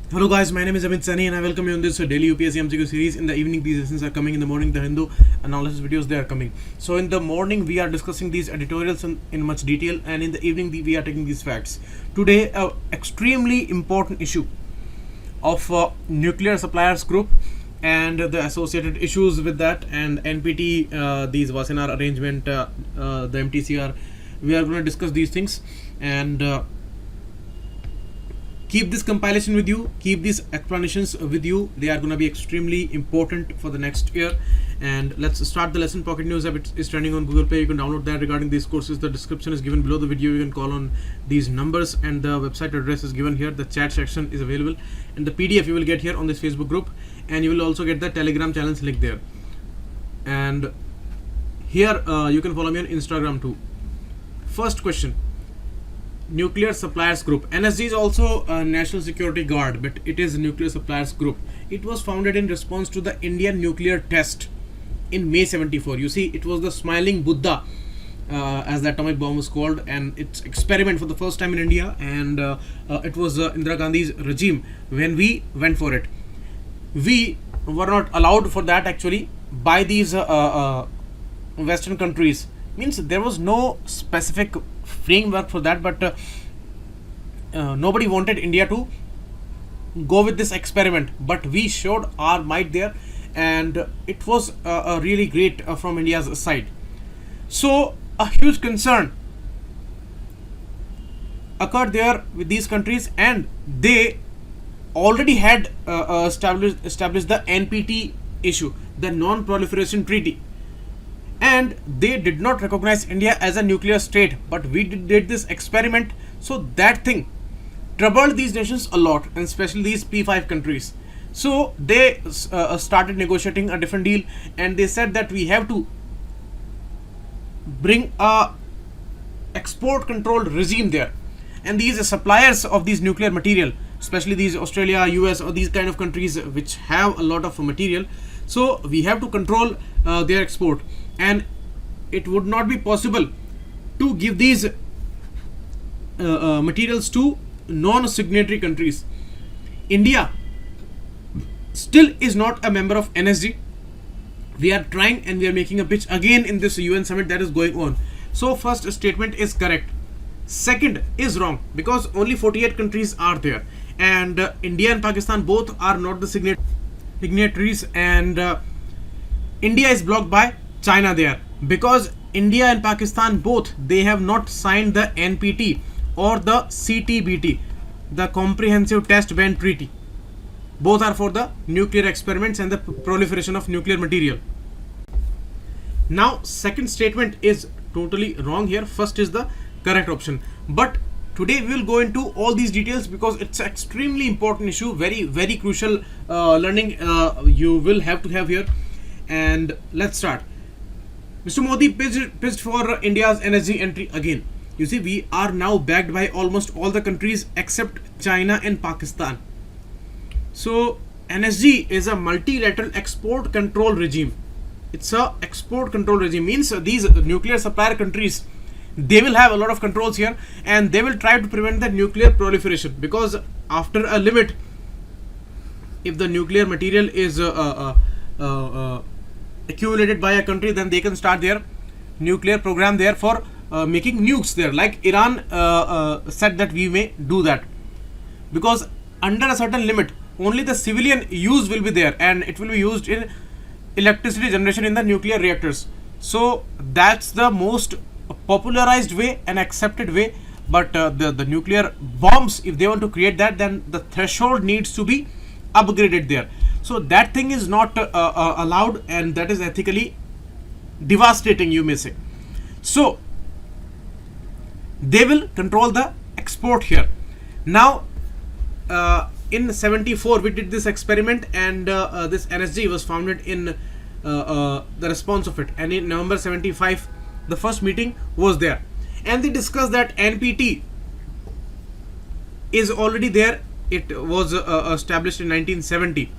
Hello guys, my name is Amit Sani and I welcome you on this daily UPSC MCQ series. In the evening, these lessons are coming. In the morning, the Hindu analysis videos, they are coming. So in the morning, we are discussing these editorials in much detail, and in the evening, we are taking these facts. Today, extremely important issue of nuclear suppliers group and the associated issues with that, and NPT, these Wassenaar arrangement, the MTCR. We are going to discuss these things and keep this compilation with you, keep these explanations with you. They are going to be extremely important for the next year. And let's start the lesson. Pocket News app is trending on Google Play. You can download that. Regarding these courses, the description is given below the video. You can call on these numbers, and the website address is given here. The chat section is available, and the PDF you will get here on this Facebook group, and you will also get the Telegram channels link there. And here you can follow me on Instagram too. First question: Nuclear Suppliers Group. NSG is also a National Security Guard, but it is a Nuclear Suppliers Group. It was founded in response to the Indian nuclear test in May 74. You see, it was the Smiling Buddha, as the atomic bomb was called, and its experiment for the first time in India, and it was Indira Gandhi's regime when we went for it. We were not allowed for that actually by these Western countries. Means there was no specific framework for that, but nobody wanted India to go with this experiment, but we showed our might there, and it was really great from India's side. So a huge concern occurred there with these countries, and they already had established the NPT issue, the Non-Proliferation Treaty, and they did not recognize India as a nuclear state, but we did this experiment. So that thing troubled these nations a lot, and especially these P5 countries. So they started negotiating a different deal, and they said that we have to bring a export control regime there, and these suppliers of these nuclear material, especially these Australia, US, or these kind of countries which have a lot of material, so we have to control their export, and it would not be possible to give these materials to non-signatory countries. India still is not a member of NSG. We are trying, and we are making a pitch again in this UN summit that is going on. So first statement is correct, second is wrong, because only 48 countries are there, and India and Pakistan both are not the signatories, and India is blocked by China there, because India and Pakistan both, they have not signed the NPT or the CTBT, the Comprehensive Test Ban Treaty. Both are for the nuclear experiments and the proliferation of nuclear material. Now second statement is totally wrong here. First is the correct option, but today we will go into all these details because it's an extremely important issue, very crucial learning you will have to have here. And let's start. Mr. Modi pitched for India's energy entry again. You see, we are now backed by almost all the countries except China and Pakistan. So NSG is a multilateral export control regime. It's a export control regime, means these nuclear supplier countries, they will have a lot of controls here, and they will try to prevent the nuclear proliferation, because after a limit, if the nuclear material is accumulated by a country, then they can start their nuclear program there for making nukes there, like Iran said that we may do that, because under a certain limit only the civilian use will be there, and it will be used in electricity generation in the nuclear reactors. So that's the most popularized way and accepted way, but the nuclear bombs, if they want to create that, then the threshold needs to be upgraded there. So that thing is not allowed, and that is ethically devastating, you may say. So they will control the export here. Now in 74 we did this experiment, and this NSG was founded in the response of it, and in November 75 the first meeting was there, and they discussed that NPT is already there. It was established in 1970,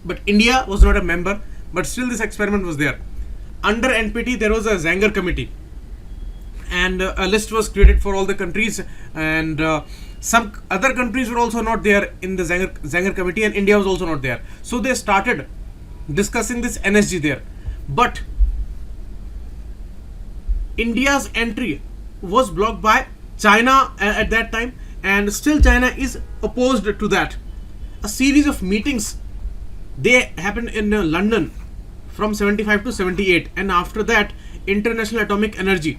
but India was not a member, but still this experiment was there. Under NPT there was a Zanger committee, and a list was created for all the countries, and Some other countries were also not there in the Zanger committee, and India was also not there. So they started discussing this NSG there. But India's entry was blocked by China at that time, and still China is opposed to that. A series of meetings they happened in London from 75 to 78, and after that International Atomic Energy,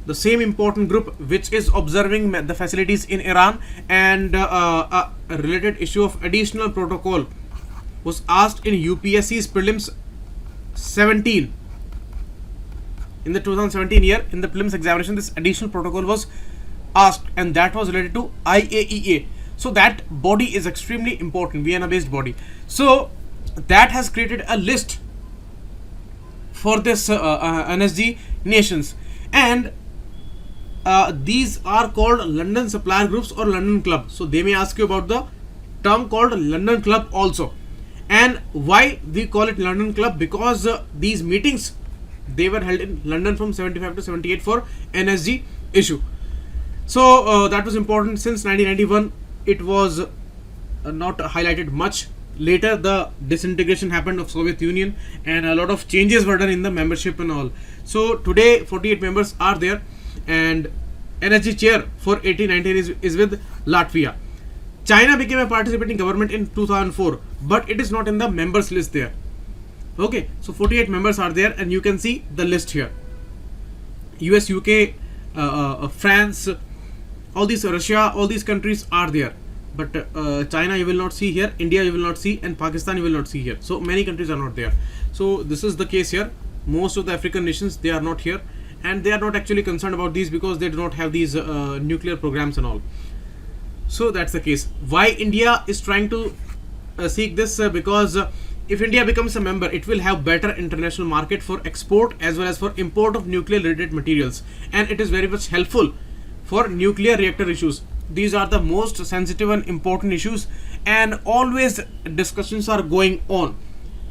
the same important group which is observing the facilities in Iran, and a related issue of additional protocol was asked in UPSC's Prelims 17. In the 2017 year, in the Prelims examination, this additional protocol was asked, and that was related to IAEA. So that body is extremely important, Vienna based body. So that has created a list for this NSG nations, and these are called London Supplier Groups or London Club. So they may ask you about the term called London Club also. And why we call it London Club? Because these meetings, they were held in London from 75 to 78 for NSG issue. So that was important. Since 1991 it was not highlighted much. Later the disintegration happened of Soviet Union, and a lot of changes were done in the membership and all. So today 48 members are there, and NSG chair for 1819 is with Latvia. China became a participating government in 2004, but it is not in the members list there. Okay, so 48 members are there, and you can see the list here. US, UK, France, all these, Russia, all these countries are there. But China you will not see here, India you will not see, and Pakistan you will not see here. So many countries are not there. So this is the case here. Most of the African nations, they are not here, and they are not actually concerned about these because they do not have these nuclear programs and all. So that's the case. Why India is trying to seek this? Because if India becomes a member, it will have better international market for export as well as for import of nuclear related materials, and it is very much helpful for nuclear reactor issues. These are the most sensitive and important issues, and always discussions are going on.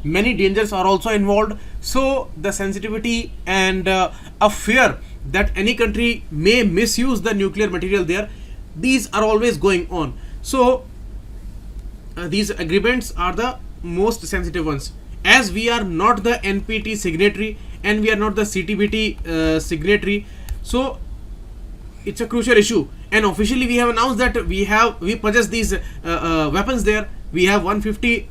Many dangers are also involved. So the sensitivity and a fear that any country may misuse the nuclear material there, these are always going on. So these agreements are the most sensitive ones. As we are not the NPT signatory and we are not the CTBT signatory, so it's a crucial issue. And officially we have announced that we possess these weapons there. We have 150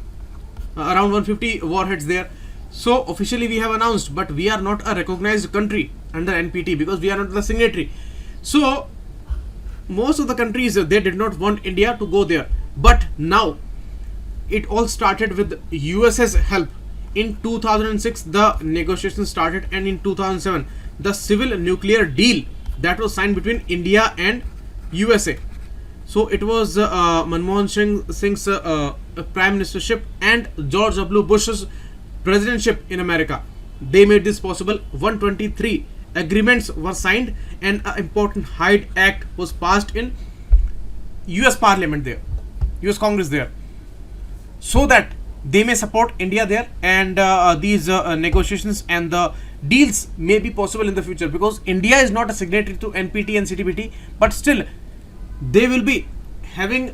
around 150 warheads there. So officially we have announced, but we are not a recognized country under NPT because we are not the signatory. So most of the countries, they did not want India to go there, but now it all started with US's help. In 2006 the negotiations started, and in 2007 the civil nuclear deal that was signed between India and USA. So it was Manmohan Singh's prime ministership and George W. Bush's presidentship in America. They made this possible. 123 agreements were signed, and an important Hyde Act was passed in US Parliament there, US Congress there, so that they may support India there, and these negotiations and the deals may be possible in the future, because India is not a signatory to NPT and CTBT, but still they will be having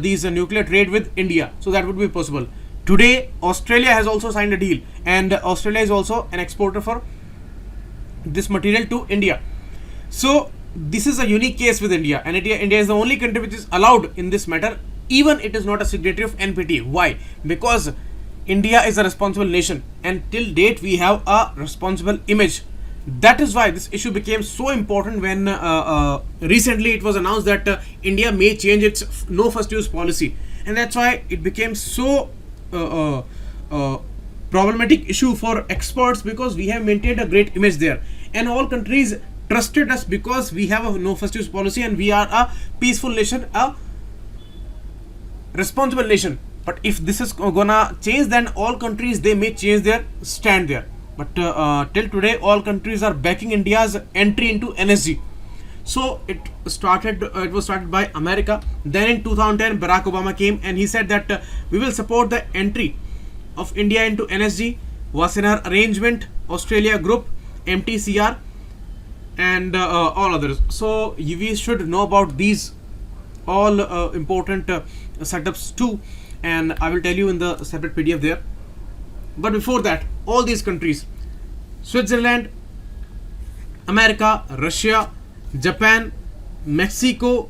these nuclear trade with India, so that would be possible. Today Australia has also signed a deal, and Australia is also an exporter for this material to India. So this is a unique case with India, and India is the only country which is allowed in this matter, even it is not a signatory of NPT. Why? Because India is a responsible nation, and till date we have a responsible image. That is why this issue became so important when recently it was announced that India may change its no first use policy, and that's why it became so problematic issue for experts, because we have maintained a great image there, and all countries trusted us because we have a no first use policy and we are a peaceful nation, a responsible nation. But if this is gonna change, then all countries, they may change their stand there. But till today all countries are backing India's entry into NSG. So it was started by America. Then in 2010 Barack Obama came and he said that we will support the entry of India into NSG, Wassenaar Arrangement, Australia Group, MTCR, and all others. So we should know about these all important setups too, and I will tell you in the separate PDF there. But before that, all these countries, Switzerland, America, Russia, Japan, Mexico,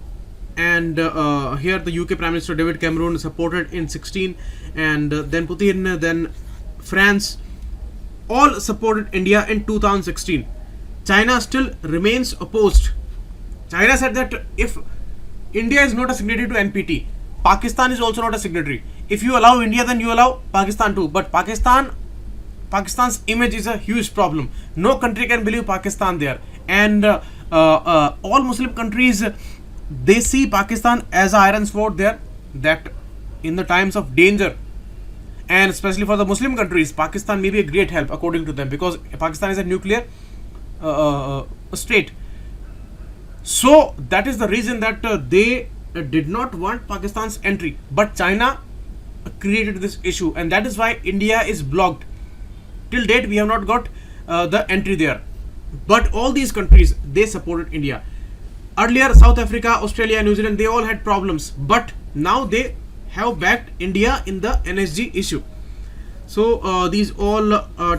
and here the UK Prime Minister David Cameron supported in 16, and then Putin, then France, all supported India in 2016. China still remains opposed. China said that if India is not a signatory to NPT, Pakistan is also not a signatory. If you allow India, then you allow Pakistan too. But Pakistan's image is a huge problem. No country can believe Pakistan there, and all Muslim countries, they see Pakistan as an iron sword there, that in the times of danger, and especially for the Muslim countries, Pakistan may be a great help according to them, because Pakistan is a nuclear state. So that is the reason that they did not want Pakistan's entry, but China created this issue, and that is why India is blocked. Till date we have not got the entry there, but all these countries, they supported India. Earlier South Africa, Australia, New Zealand, they all had problems, but now they have backed India in the NSG issue. So these all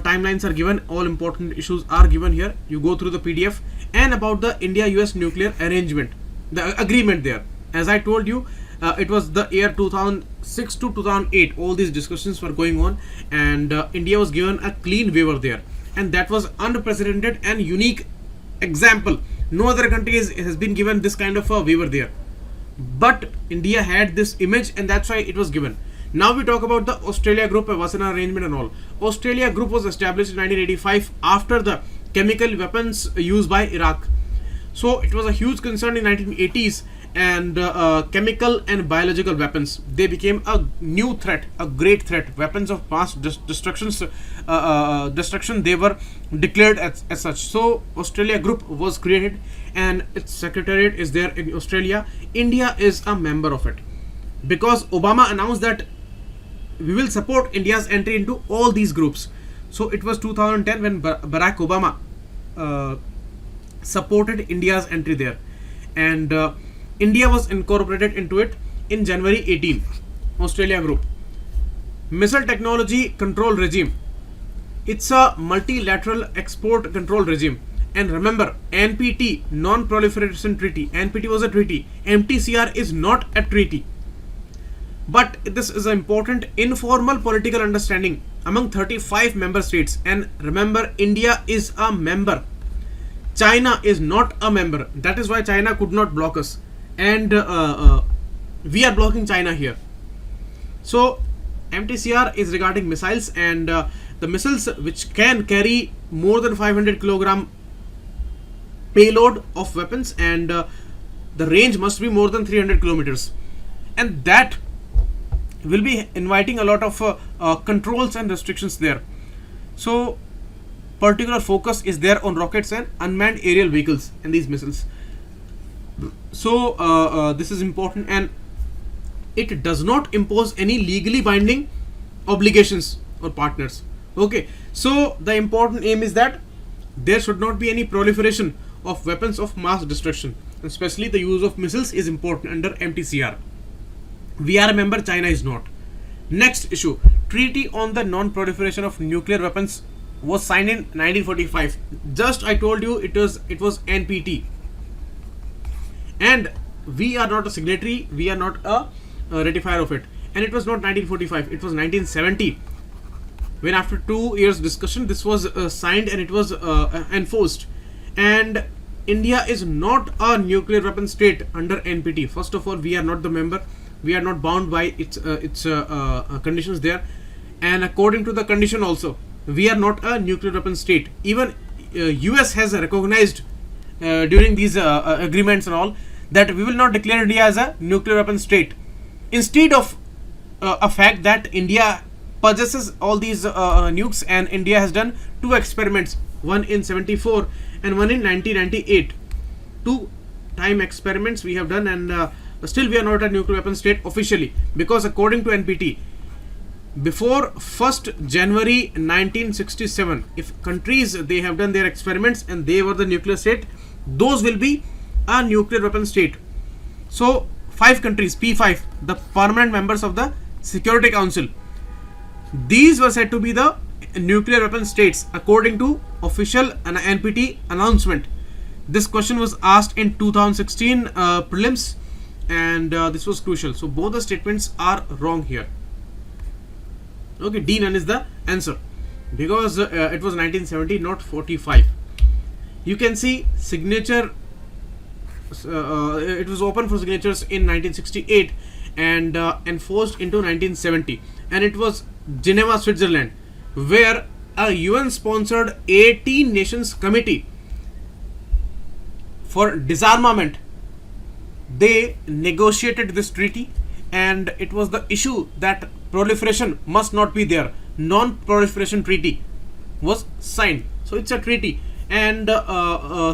timelines are given, all important issues are given here. You go through the PDF, and about the India-US nuclear arrangement, the agreement there. As I told you, it was the year 2006 to 2008. All these discussions were going on, and India was given a clean waiver there, and that was unprecedented and unique example. No other country has been given this kind of a waiver there, but India had this image, and that's why it was given. Now we talk about the Australia Group, Wasana arrangement and all. Australia Group was established in 1985 after the chemical weapons used by Iraq. So it was a huge concern in 1980s, and chemical and biological weapons, they became a new threat, a great threat. Weapons of mass destruction, they were declared as such. So Australia Group was created, and its secretariat is there in Australia. India is a member of it, because Obama announced that we will support India's entry into all these groups. So it was 2010 when Barack Obama supported India's entry there, and India was incorporated into it in January 18. Australia Group. Missile Technology Control Regime. It's a multilateral export control regime. And remember, NPT, Non-Proliferation Treaty. NPT was a treaty. MTCR is not a treaty. But this is an important informal political understanding among 35 member states. And remember, India is a member. China is not a member. That is why China could not block us. And we are blocking China here. So MTCR is regarding missiles, and the missiles which can carry more than 500 kilogram payload of weapons, and the range must be more than 300 kilometers, and that will be inviting a lot of controls and restrictions there. So particular focus is there on rockets and unmanned aerial vehicles and these missiles. So this is important, and it does not impose any legally binding obligations or partners. Okay, so the important aim is that there should not be any proliferation of weapons of mass destruction, especially the use of missiles is important under MTCR. We are a member, China is not. Next issue, Treaty on the Non-Proliferation of Nuclear Weapons was signed in 1945. Just I told you it was NPT, and we are not a signatory, we are not a ratifier of it. And it was not 1945, it was 1970 when after 2 years discussion this was signed and it was enforced. And India is not a nuclear weapon state under NPT. First of all, we are not the member, we are not bound by its conditions there, and according to the condition also, we are not a nuclear weapon state. Even US has recognized during these agreements and all that we will not declare India as a nuclear weapon state, instead of a fact that India possesses all these nukes, and India has done 2 experiments, one in 74 and one in 1998. 2 time experiments we have done, and still we are not a nuclear weapon state officially, because according to NPT, before 1st January 1967, if countries they have done their experiments and they were the nuclear state, those will be a nuclear weapon state. So 5 countries, P5, the permanent members of the Security Council. These were said to be the nuclear weapon states according to official NPT announcement. This question was asked in 2016 prelims, and this was crucial. So both the statements are wrong here. Okay, D none is the answer because it was 1970, not 45. You can see signature. It was open for signatures in 1968 and enforced into 1970, and it was Geneva, Switzerland, where a UN-sponsored 18 nations committee for disarmament, they negotiated this treaty, and it was the issue that proliferation must not be there. Non-proliferation treaty was signed. So it's a treaty, and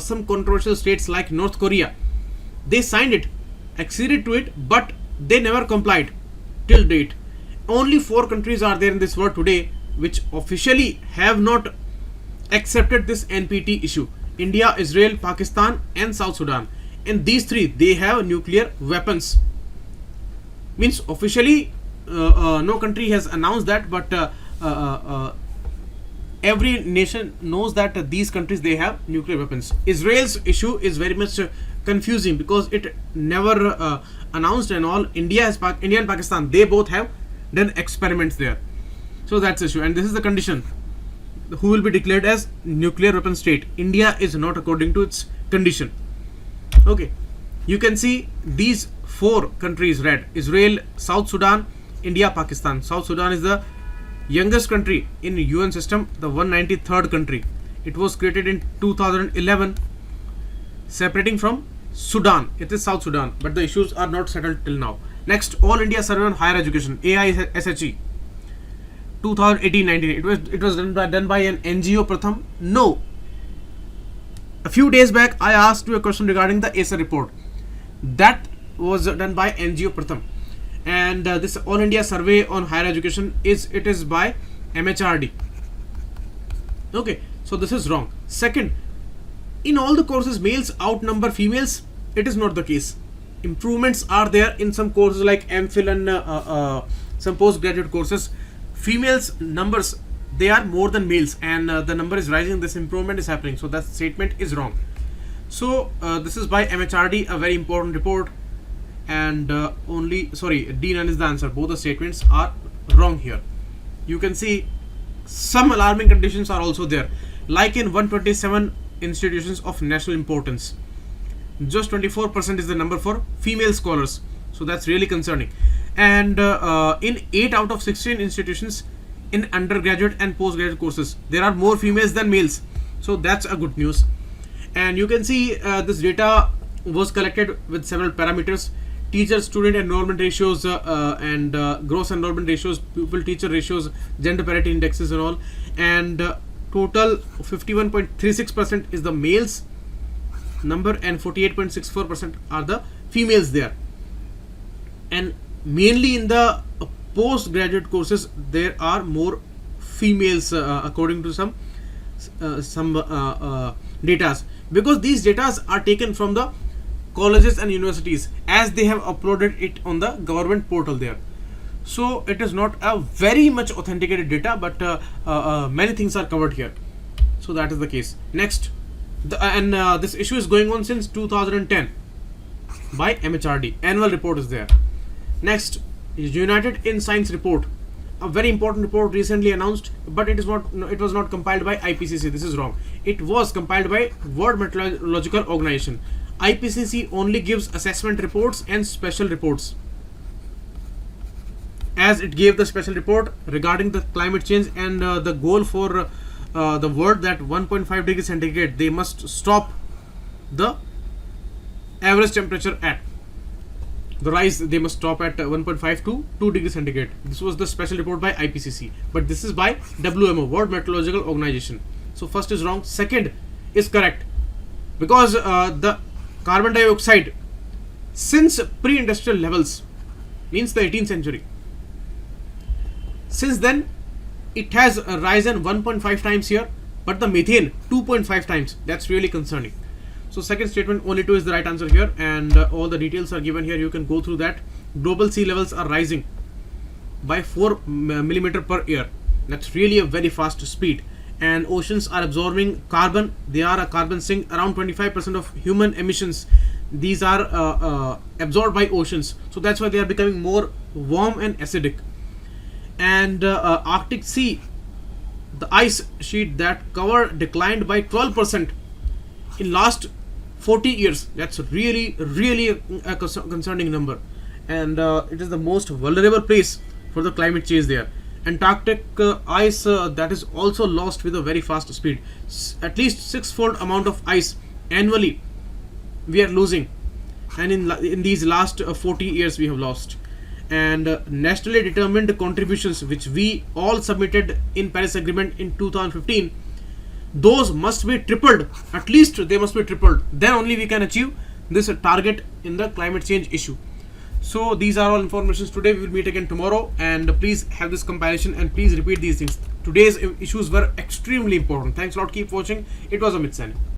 some controversial states like North Korea, they signed it, acceded to it, but they never complied till date. Only 4 countries are there in this world today which officially have not accepted this NPT issue: India, Israel, Pakistan, and South Sudan. And these 3, they have nuclear weapons. Means officially no country has announced that, but every nation knows that these countries, they have nuclear weapons. Israel's issue is very much confusing because it never announced and all. India and Pakistan, they both have done experiments there. So that's the issue, and this is the condition: who will be declared as nuclear weapon state. India is not according to its condition. Okay, you can see these 4 countries red: Israel, South Sudan, India, Pakistan. South Sudan is the youngest country in UN system, the 193rd country. It was created in 2011, separating from Sudan. It is South Sudan, but the issues are not settled till now. Next, All India Survey on Higher Education, AISHE, 2018-19. It was done by an NGO, Pratham. No. A few days back, I asked you a question regarding the ASA report. That was done by NGO Pratham. And this All India Survey on Higher Education is by MHRD. Okay, so this is wrong. Second, in all the courses, males outnumber females. It is not the case. Improvements are there in some courses like MPhil and some postgraduate courses. Females numbers, they are more than males, and the number is rising. This improvement is happening. So that statement is wrong. So this is by MHRD, a very important report, and D none is the answer. Both the statements are wrong here. You can see some alarming conditions are also there, like in 127 institutions of national importance, just 24% is the number for female scholars. So that's really concerning. And in 8 out of 16 institutions in undergraduate and postgraduate courses, there are more females than males. So that's a good news. And you can see this data was collected with several parameters: teacher-student enrollment ratios and gross enrollment ratios, pupil-teacher ratios, gender parity indexes and all. And total 51.36% is the males number, and 48.64% are the females there. And mainly in the postgraduate courses, there are more females according to some datas, because these datas are taken from the colleges and universities, as they have uploaded it on the government portal there. So it is not a very much authenticated data, but many things are covered here. So that is the case. Next, this issue is going on since 2010 by MHRD. Annual report is there. Next is United in Science report, a very important report recently announced, but it was not compiled by IPCC. This is wrong. It was compiled by World Meteorological Organization. IPCC only gives assessment reports and special reports, as it gave the special report regarding the climate change and the goal for the world that 1.5 degrees centigrade, they must stop the average temperature at the rise. They must stop at 1.5 to 2 degrees centigrade. This was the special report by IPCC, but this is by WMO, World Meteorological Organization. So first is wrong, second is correct, because the carbon dioxide since pre-industrial levels, means the 18th century, since then it has risen 1.5 times here, but the methane 2.5 times. That's really concerning. So second statement, only 2 is the right answer here, and all the details are given here. You can go through that. Global sea levels are rising by 4 millimeter per year. That's really a very fast speed. And oceans are absorbing carbon. They are a carbon sink. Around 25% of human emissions, these are absorbed by oceans. So that's why they are becoming more warm and acidic. And Arctic Sea, the ice sheet that cover declined by 12% in last 40 years. That's really a concerning number, and it is the most vulnerable place for the climate change there. Antarctic ice that is also lost with a very fast speed. At least 6-fold amount of ice annually we are losing, and in these last 40 years we have lost. And nationally determined contributions which we all submitted in Paris Agreement in 2015, those must be tripled. At least they must be tripled. Then only we can achieve this target in the climate change issue. So these are all informations today. We will meet again tomorrow, and please have this comparison and please repeat these things. Today's issues were extremely important. Thanks a lot. Keep watching. It was Amit Sani.